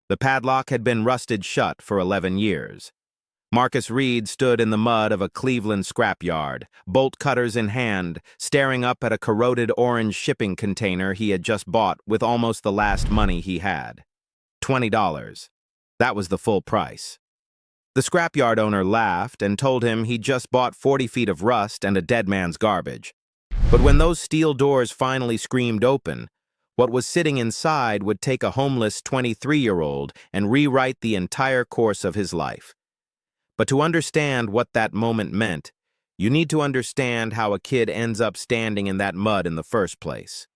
The padlock had been rusted shut for 11 years. Marcus Reed stood in the mud of a Cleveland scrapyard, bolt cutters in hand, staring up at a corroded orange shipping container he had just bought with almost the last money he had. $20. That was the full price. The scrapyard owner laughed and told him he'd just bought 40 feet of rust and a dead man's garbage. But when those steel doors finally screamed open, what was sitting inside would take a homeless 23-year-old and rewrite the entire course of his life. But to understand what that moment meant, you need to understand how a kid ends up standing in that mud in the first place.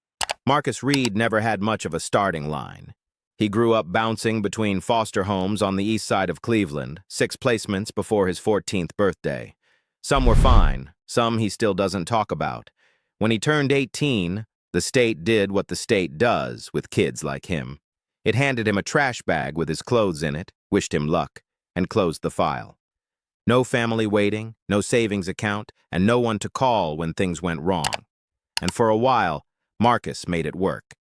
Marcus Reed never had much of a starting line. He grew up bouncing between foster homes on the east side of Cleveland, 6 placements before his 14th birthday. Some were fine, some he still doesn't talk about. When he turned 18, the state did what the state does with kids like him. It handed him a trash bag with his clothes in it, wished him luck, and closed the file. No family waiting, no savings account, and no one to call when things went wrong. And for a while, Marcus made it work.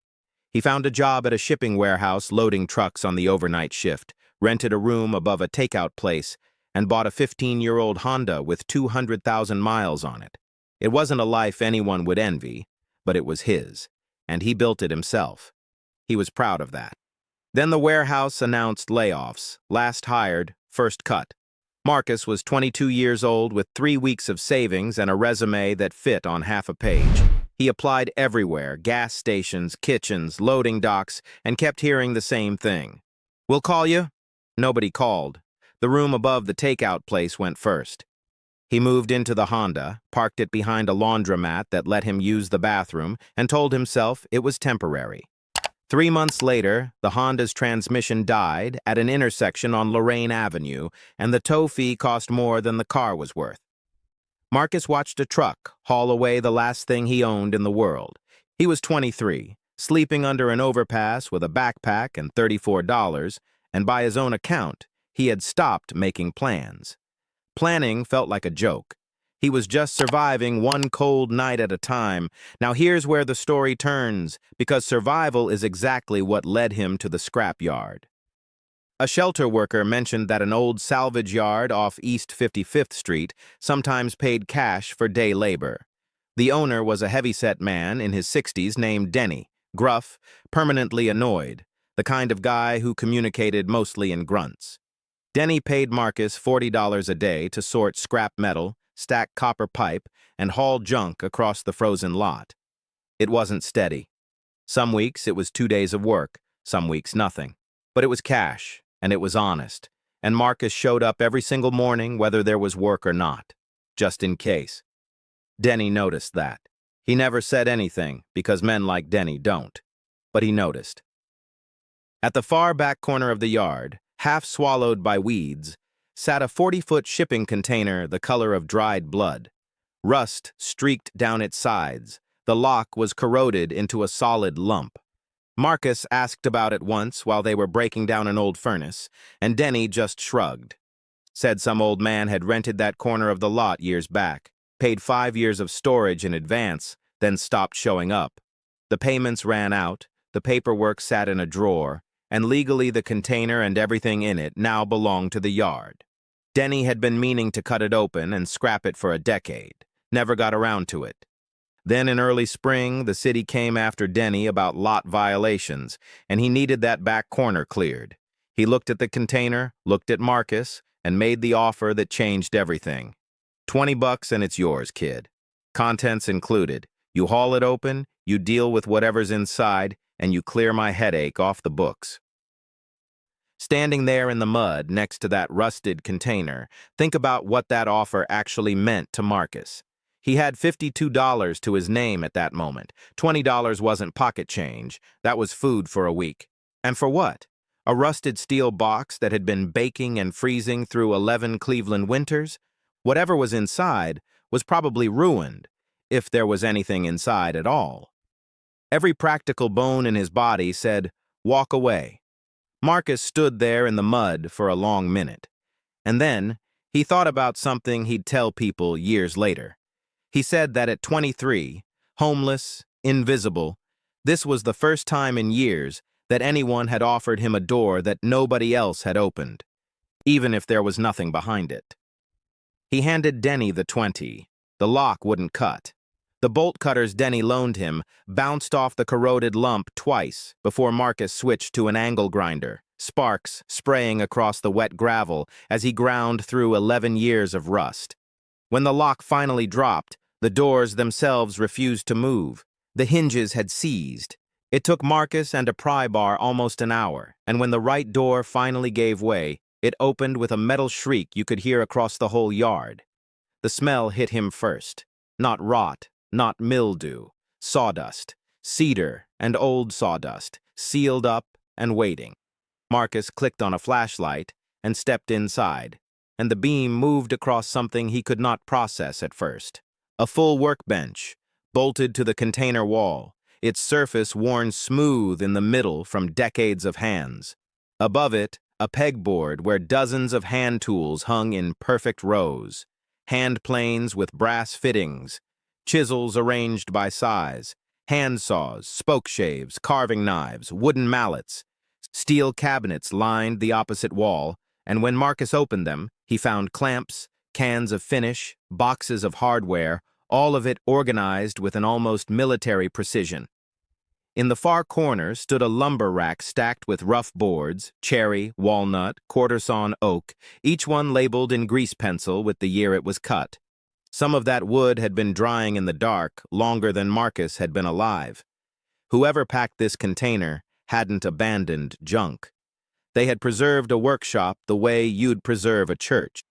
He found a job at a shipping warehouse loading trucks on the overnight shift, rented a room above a takeout place, and bought a 15-year-old Honda with 200,000 miles on it. It wasn't a life anyone would envy, but it was his, and he built it himself. He was proud of that. Then the warehouse announced layoffs, last hired, first cut. Marcus was 22 years old with 3 weeks of savings and a resume that fit on half a page. He applied everywhere, gas stations, kitchens, loading docks, and kept hearing the same thing. "We'll call you." Nobody called. The room above the takeout place went first. He moved into the Honda, parked it behind a laundromat that let him use the bathroom, and told himself it was temporary. 3 months later, the Honda's transmission died at an intersection on Lorraine Avenue, and the tow fee cost more than the car was worth. Marcus watched a truck haul away the last thing he owned in the world. He was 23, sleeping under an overpass with a backpack and $34, and by his own account, he had stopped making plans. Planning felt like a joke. He was just surviving one cold night at a time. Now here's where the story turns, because survival is exactly what led him to the scrapyard. A shelter worker mentioned that an old salvage yard off East 55th Street sometimes paid cash for day labor. The owner was a heavyset man in his 60s named Denny, gruff, permanently annoyed, the kind of guy who communicated mostly in grunts. Denny paid Marcus $40 a day to sort scrap metal, stack copper pipe, and haul junk across the frozen lot. It wasn't steady. Some weeks it was 2 days of work, some weeks nothing. But it was cash, and it was honest, and Marcus showed up every single morning whether there was work or not, just in case. Denny noticed that. He never said anything, because men like Denny don't. But he noticed. At the far back corner of the yard, half swallowed by weeds, sat a 40-foot shipping container the color of dried blood. Rust streaked down its sides. The lock was corroded into a solid lump. Marcus asked about it once while they were breaking down an old furnace, and Denny just shrugged. Said some old man had rented that corner of the lot years back, paid 5 years of storage in advance, then stopped showing up. The payments ran out, the paperwork sat in a drawer, and legally the container and everything in it now belonged to the yard. Denny had been meaning to cut it open and scrap it for a decade, never got around to it. Then in early spring, the city came after Denny about lot violations, and he needed that back corner cleared. He looked at the container, looked at Marcus, and made the offer that changed everything. $20 and it's yours, kid. Contents included. You haul it open, you deal with whatever's inside, and you clear my headache off the books. Standing there in the mud next to that rusted container, think about what that offer actually meant to Marcus. He had $52 to his name at that moment. $20 wasn't pocket change. That was food for a week. And for what? A rusted steel box that had been baking and freezing through 11 Cleveland winters? Whatever was inside was probably ruined, if there was anything inside at all. Every practical bone in his body said, "Walk away." Marcus stood there in the mud for a long minute. And then he thought about something he'd tell people years later. He said that at 23, homeless, invisible, this was the first time in years that anyone had offered him a door that nobody else had opened, even if there was nothing behind it. He handed Denny the 20. The lock wouldn't cut. The bolt cutters Denny loaned him bounced off the corroded lump twice before Marcus switched to an angle grinder, sparks spraying across the wet gravel as he ground through 11 years of rust. When the lock finally dropped, the doors themselves refused to move. The hinges had seized. It took Marcus and a pry bar almost an hour, and when the right door finally gave way, it opened with a metal shriek you could hear across the whole yard. The smell hit him first. Not rot, not mildew, sawdust, cedar and old sawdust, sealed up and waiting. Marcus clicked on a flashlight and stepped inside, and the beam moved across something he could not process at first. A full workbench, bolted to the container wall, its surface worn smooth in the middle from decades of hands. Above it, a pegboard where dozens of hand tools hung in perfect rows. Hand planes with brass fittings, chisels arranged by size, hand saws, spoke shaves, carving knives, wooden mallets. Steel cabinets lined the opposite wall, and when Marcus opened them, he found clamps, cans of finish, boxes of hardware, all of it organized with an almost military precision. In the far corner stood a lumber rack stacked with rough boards, cherry, walnut, quarter-sawn oak, each one labeled in grease pencil with the year it was cut. Some of that wood had been drying in the dark longer than Marcus had been alive. Whoever packed this container hadn't abandoned junk. They had preserved a workshop the way you'd preserve a church.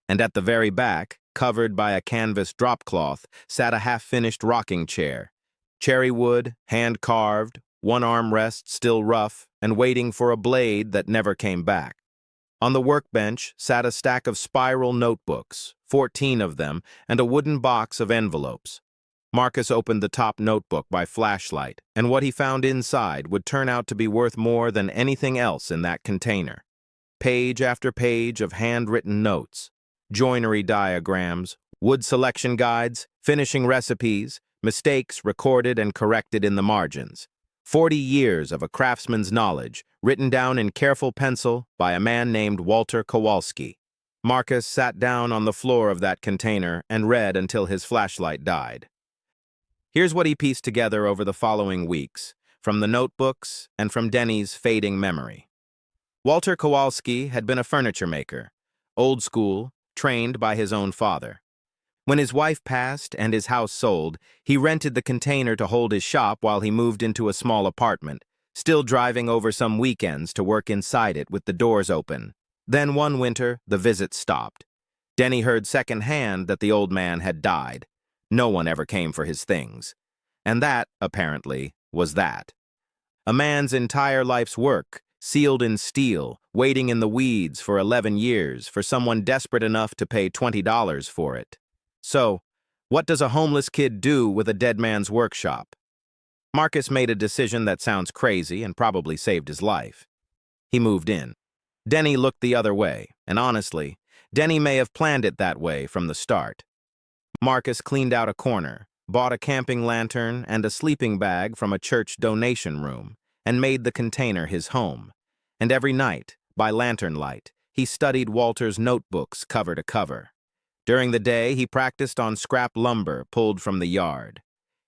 And at the very back, covered by a canvas dropcloth, sat a half-finished rocking chair. Cherry wood, hand-carved, one armrest still rough, and waiting for a blade that never came back. On the workbench sat a stack of spiral notebooks, 14 of them, and a wooden box of envelopes. Marcus opened the top notebook by flashlight, and what he found inside would turn out to be worth more than anything else in that container. Page after page of handwritten notes, joinery diagrams, wood selection guides, finishing recipes, mistakes recorded and corrected in the margins. 40 years of a craftsman's knowledge, written down in careful pencil by a man named Walter Kowalski. Marcus sat down on the floor of that container and read until his flashlight died. Here's what he pieced together over the following weeks, from the notebooks and from Denny's fading memory. Walter Kowalski had been a furniture maker, old school, trained by his own father. When his wife passed and his house sold, he rented the container to hold his shop while he moved into a small apartment, still driving over some weekends to work inside it with the doors open. Then one winter, the visits stopped. Denny heard secondhand that the old man had died. No one ever came for his things. And that, apparently, was that. A man's entire life's work, sealed in steel, waiting in the weeds for 11 years for someone desperate enough to pay $20 for it. So, what does a homeless kid do with a dead man's workshop? Marcus made a decision that sounds crazy and probably saved his life. He moved in. Denny looked the other way, and honestly, Denny may have planned it that way from the start. Marcus cleaned out a corner, bought a camping lantern and a sleeping bag from a church donation room, and made the container his home. And every night, by lantern light, he studied Walter's notebooks cover to cover. During the day, he practiced on scrap lumber pulled from the yard.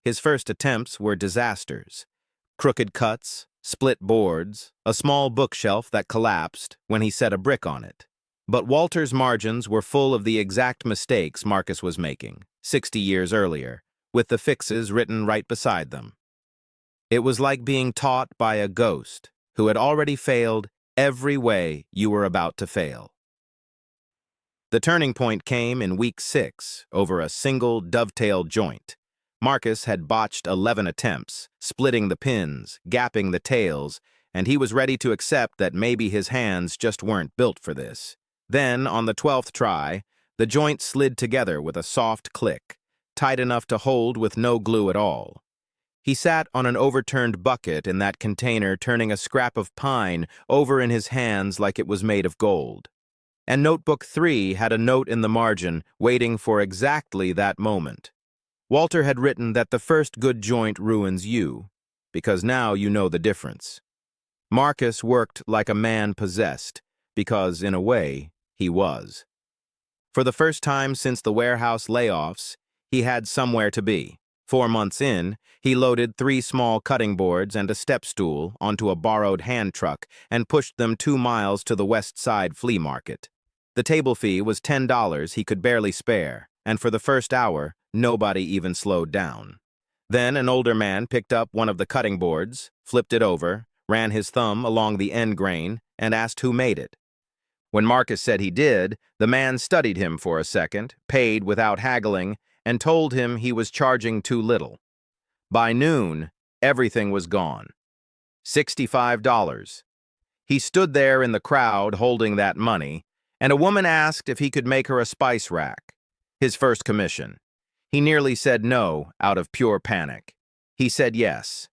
His first attempts were disasters. Crooked cuts, split boards, a small bookshelf that collapsed when he set a brick on it. But Walter's margins were full of the exact mistakes Marcus was making, 60 years earlier, with the fixes written right beside them. It was like being taught by a ghost who had already failed every way you were about to fail. The turning point came in week 6 over a single dovetail joint. Marcus had botched 11 attempts, splitting the pins, gapping the tails, and he was ready to accept that maybe his hands just weren't built for this. Then, on the 12th try, the joint slid together with a soft click, tight enough to hold with no glue at all. He sat on an overturned bucket in that container, turning a scrap of pine over in his hands like it was made of gold. And Notebook 3 had a note in the margin waiting for exactly that moment. Walter had written that the first good joint ruins you, because now you know the difference. Marcus worked like a man possessed, because, in a way, he was. For the first time since the warehouse layoffs, he had somewhere to be. 4 months in, he loaded 3 small cutting boards and a step stool onto a borrowed hand truck and pushed them 2 miles to the West Side flea market. The table fee was $10 he could barely spare, and for the first hour, nobody even slowed down. Then an older man picked up one of the cutting boards, flipped it over, ran his thumb along the end grain, and asked who made it. When Marcus said he did, the man studied him for a second, paid without haggling, and told him he was charging too little. By noon, everything was gone. $65. He stood there in the crowd holding that money, and a woman asked if he could make her a spice rack, his first commission. He nearly said no out of pure panic. He said yes.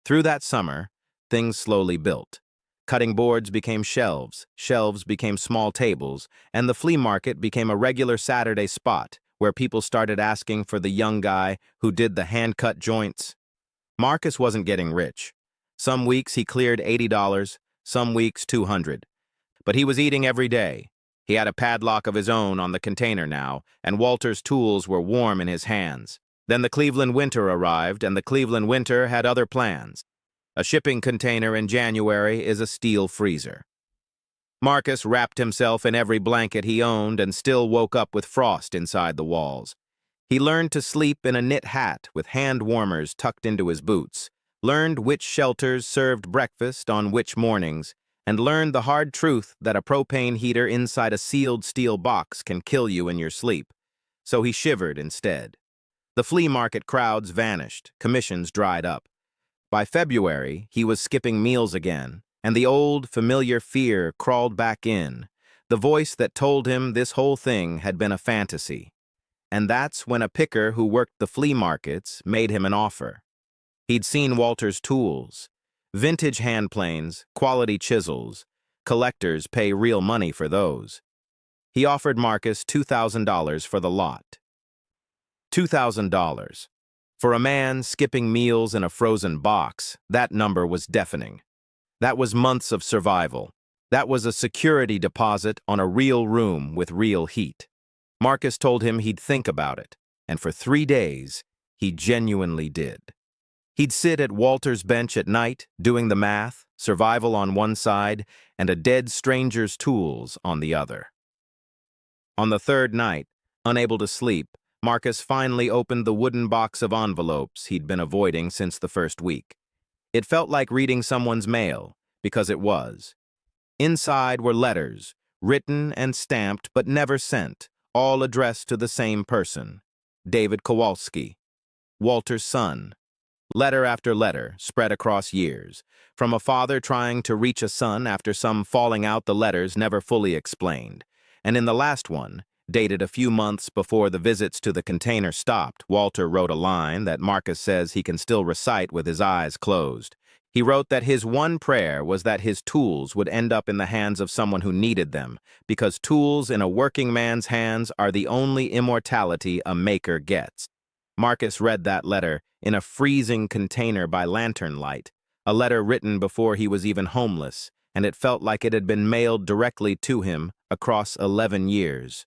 Through that summer, things slowly built. Cutting boards became shelves, shelves became small tables, and the flea market became a regular Saturday spot where people started asking for the young guy who did the hand-cut joints. Marcus wasn't getting rich. Some weeks he cleared $80, some weeks $200. But he was eating every day. He had a padlock of his own on the container now, and Walter's tools were warm in his hands. Then the Cleveland winter arrived, and the Cleveland winter had other plans. A shipping container in January is a steel freezer. Marcus wrapped himself in every blanket he owned and still woke up with frost inside the walls. He learned to sleep in a knit hat with hand warmers tucked into his boots, learned which shelters served breakfast on which mornings, and learned the hard truth that a propane heater inside a sealed steel box can kill you in your sleep. So he shivered instead. The flea market crowds vanished, commissions dried up. By February, he was skipping meals again, and the old, familiar fear crawled back in, the voice that told him this whole thing had been a fantasy. And that's when a picker who worked the flea markets made him an offer. He'd seen Walter's tools, vintage hand planes, quality chisels. Collectors pay real money for those. He offered Marcus $2,000 for the lot. $2,000. For a man skipping meals in a frozen box, that number was deafening. That was months of survival. That was a security deposit on a real room with real heat. Marcus told him he'd think about it, and for 3 days, he genuinely did. He'd sit at Walter's bench at night, doing the math, survival on one side, and a dead stranger's tools on the other. On the 3rd night, unable to sleep, Marcus finally opened the wooden box of envelopes he'd been avoiding since the first week. It felt like reading someone's mail, because it was. Inside were letters, written and stamped but never sent, all addressed to the same person, David Kowalski, Walter's son. Letter after letter, spread across years, from a father trying to reach a son after some falling out the letters never fully explained. And in the last one, dated a few months before the visits to the container stopped, Walter wrote a line that Marcus says he can still recite with his eyes closed. He wrote that his one prayer was that his tools would end up in the hands of someone who needed them, because tools in a working man's hands are the only immortality a maker gets. Marcus read that letter in a freezing container by lantern light, a letter written before he was even homeless, and it felt like it had been mailed directly to him across 11 years.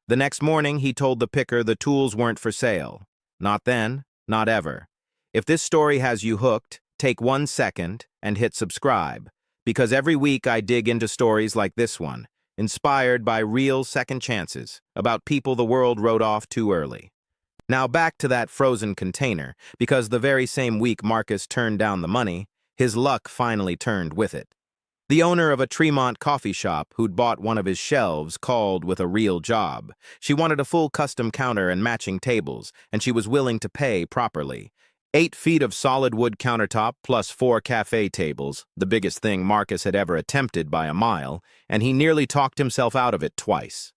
The next morning, he told the picker the tools weren't for sale. Not then, not ever. If this story has you hooked, take 1 second and hit subscribe, because every week I dig into stories like this one, inspired by real second chances, about people the world wrote off too early. Now back to that frozen container, because the very same week Marcus turned down the money, his luck finally turned with it. The owner of a Tremont coffee shop who'd bought one of his shelves called with a real job. She wanted a full custom counter and matching tables, and she was willing to pay properly. 8 feet of solid wood countertop plus 4 cafe tables, the biggest thing Marcus had ever attempted by a mile, and he nearly talked himself out of it twice.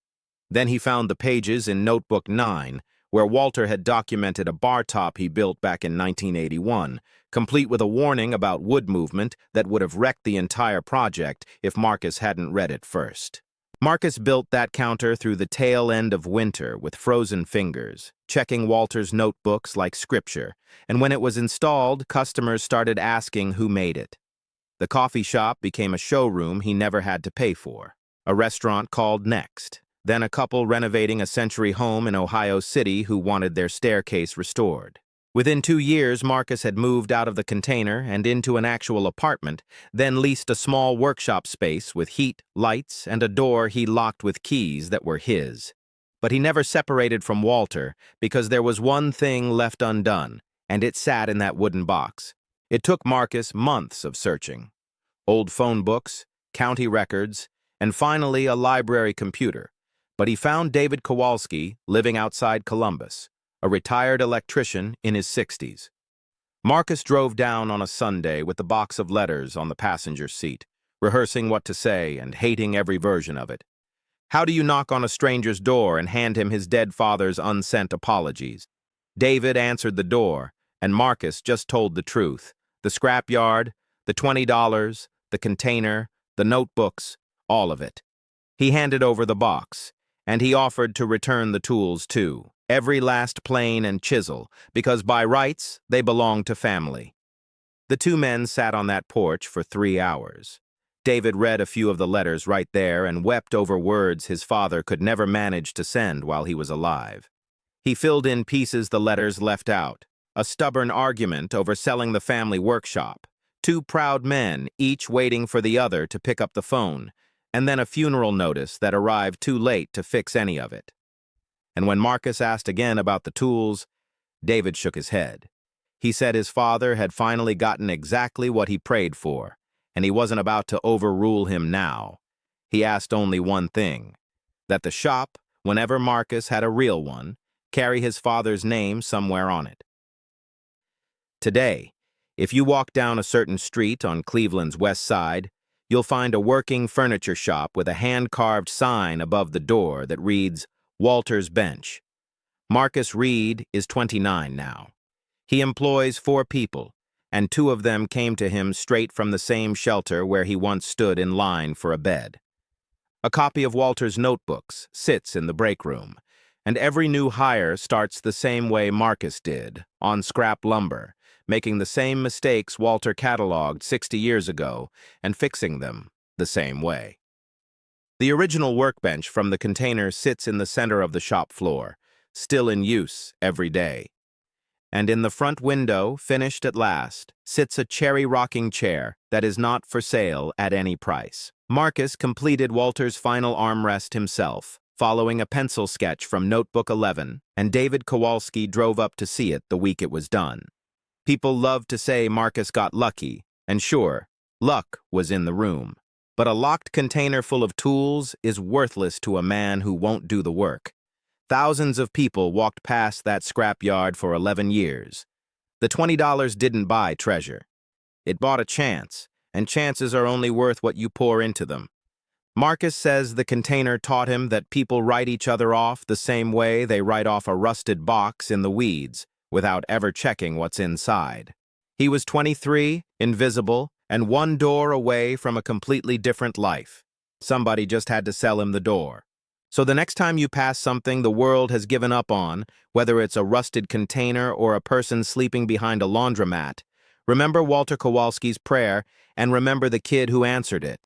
Then he found the pages in Notebook 9, where Walter had documented a bar top he built back in 1981, complete with a warning about wood movement that would have wrecked the entire project if Marcus hadn't read it first. Marcus built that counter through the tail end of winter with frozen fingers, checking Walter's notebooks like scripture, and when it was installed, customers started asking who made it. The coffee shop became a showroom he never had to pay for. A restaurant called Next. Then a couple renovating a century home in Ohio City who wanted their staircase restored. Within 2 years, Marcus had moved out of the container and into an actual apartment, then leased a small workshop space with heat, lights, and a door he locked with keys that were his. But he never separated from Walter because there was one thing left undone, and it sat in that wooden box. It took Marcus months of searching. Old phone books, county records, and finally a library computer. But he found David Kowalski living outside Columbus, a retired electrician in his 60s. Marcus drove down on a Sunday with the box of letters on the passenger seat, rehearsing what to say and hating every version of it. How do you knock on a stranger's door and hand him his dead father's unsent apologies? David answered the door, and Marcus just told the truth. The scrapyard, the $20, the container, the notebooks, all of it. He handed over the box, and he offered to return the tools too, every last plane and chisel, because by rights they belonged to family. The two men sat on that porch for 3 hours. David read a few of the letters right there and wept over words his father could never manage to send while he was alive. He filled in pieces the letters left out, a stubborn argument over selling the family workshop, 2 proud men each waiting for the other to pick up the phone, and then a funeral notice that arrived too late to fix any of it. And when Marcus asked again about the tools, David shook his head. He said his father had finally gotten exactly what he prayed for, and he wasn't about to overrule him now. He asked only one thing, that the shop, whenever Marcus had a real one, carry his father's name somewhere on it. Today, if you walk down a certain street on Cleveland's west side, you'll find a working furniture shop with a hand-carved sign above the door that reads, Walter's Bench. Marcus Reed is 29 now. He employs 4 people, and 2 of them came to him straight from the same shelter where he once stood in line for a bed. A copy of Walter's notebooks sits in the break room, and every new hire starts the same way Marcus did, on scrap lumber, making the same mistakes Walter cataloged 60 years ago and fixing them the same way. The original workbench from the container sits in the center of the shop floor, still in use every day. And in the front window, finished at last, sits a cherry rocking chair that is not for sale at any price. Marcus completed Walter's final armrest himself, following a pencil sketch from Notebook 11, and David Kowalski drove up to see it the week it was done. People love to say Marcus got lucky, and sure, luck was in the room. But a locked container full of tools is worthless to a man who won't do the work. Thousands of people walked past that scrapyard for 11 years. The $20 didn't buy treasure. It bought a chance, and chances are only worth what you pour into them. Marcus says the container taught him that people write each other off the same way they write off a rusted box in the weeds, without ever checking what's inside. He was 23, invisible, and 1 door away from a completely different life. Somebody just had to sell him the door. So the next time you pass something the world has given up on, whether it's a rusted container or a person sleeping behind a laundromat, remember Walter Kowalski's prayer and remember the kid who answered it.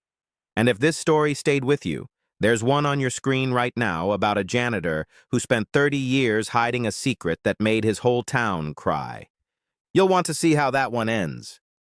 And if this story stayed with you, there's one on your screen right now about a janitor who spent 30 years hiding a secret that made his whole town cry. You'll want to see how that one ends.